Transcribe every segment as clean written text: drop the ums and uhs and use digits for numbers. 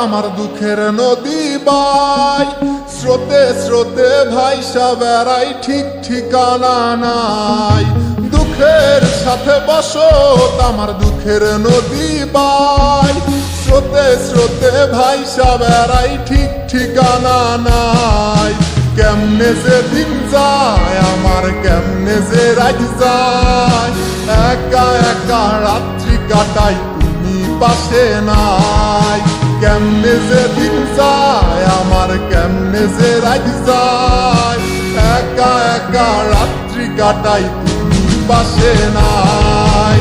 আমার দুঃখের নদী বাই, স্রোতে স্রোতে ভাইসা বেড়াই, ঠিক ঠিকানা নাই। দুঃখের সাথে বসত আমার দুঃখের নদী বাই, স্রোতে স্রোতে ভাইসা বেড়াই, ঠিক ঠিকানা নাই। কেমনে যে দিন যায় আমার, কেমনে যে রাত যায়, একা একা রাত্রি কাটাই তুমি পাশে নাই। কেমনে যে দিন যায় আমার, কেমনে যে রাত যায়, একা একা রাত্রি কাটাই তুমি পাশে নাই।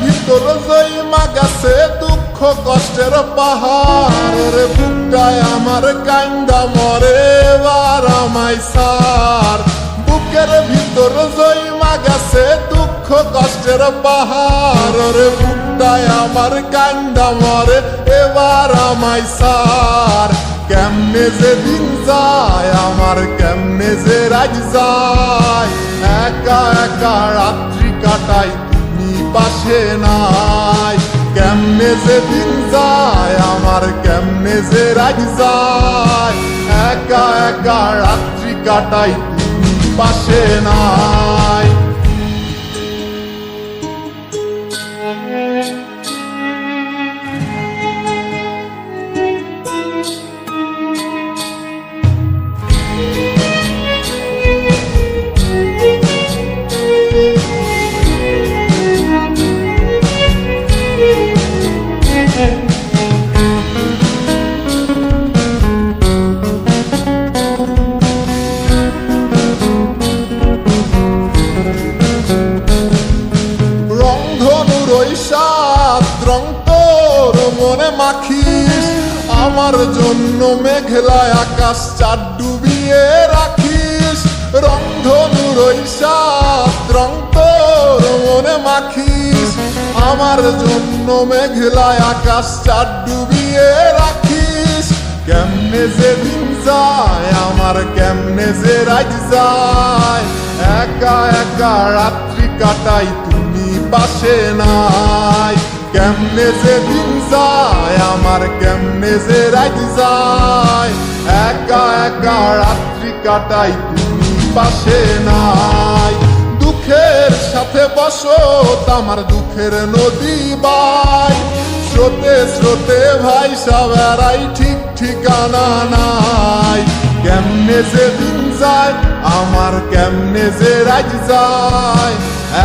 ভিতর জৈমা গেছে দুঃখ কষ্টের পাহাড়, রে বুকটায় আমার কান্দা মরে এবার আমায় সার। বুকের ভিতর জৈমা গেছে দুঃখ কষ্টের পাহাড়, রে বুকটায় আমার কান্দা মরে এবার আমায় সার। কেমনে যে দিন যায় আমার, কেমনে যে রাত যায়, একা একা রাত্রি কাটাই পাশে নাই। কেমনে যে দিন যায় আমার, কেমনে যে রাত যায়, একা একা রাত্রি কাটাই তুমি পাশে নাই। রং তোর মনে মাখিস, আমার জন্য মেঘলা আকাশ চাঁদ ডুবিয়ে রাখিস। রংধনুর ওই সাত রং তোর মনে মাখিস, আমার জন্য মেঘলা আকাশ চাঁদ ডুবিয়ে রাখিস। কেমনে যে দিন যায় আমার, কেমনে যে রাত যায়, একা একা রাত্রি কাটাই তুমি পাশে নাই। কেমনে যে দিন যায় আমার, কেমনে যে রাত যায়, একা একা রাত্রি কাটাই তুমি পাশে নাই। দুঃখের সাথে বসত আমার দুঃখের নদী বাই, স্রোতে স্রোতে ভাইসা বেড়াই, ঠিক ঠিকানা নাই। কেমনে যে দিন যায় আমার, কেমনে যে রাত যায়,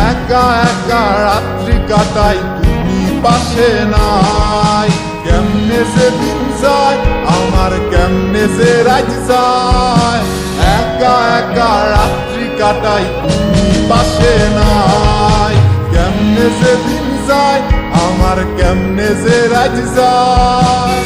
একা একা রাত্রি কাটাই তুমি পাশে নাই। কেমনে যে দিন যায় আমার, কেমনে যে রাত যায়, একা একা রাত্রি কাটাই তুমি পাশে নাই। কেমনে যে দিন যায় আমার, কেমনে যে রাত যায়।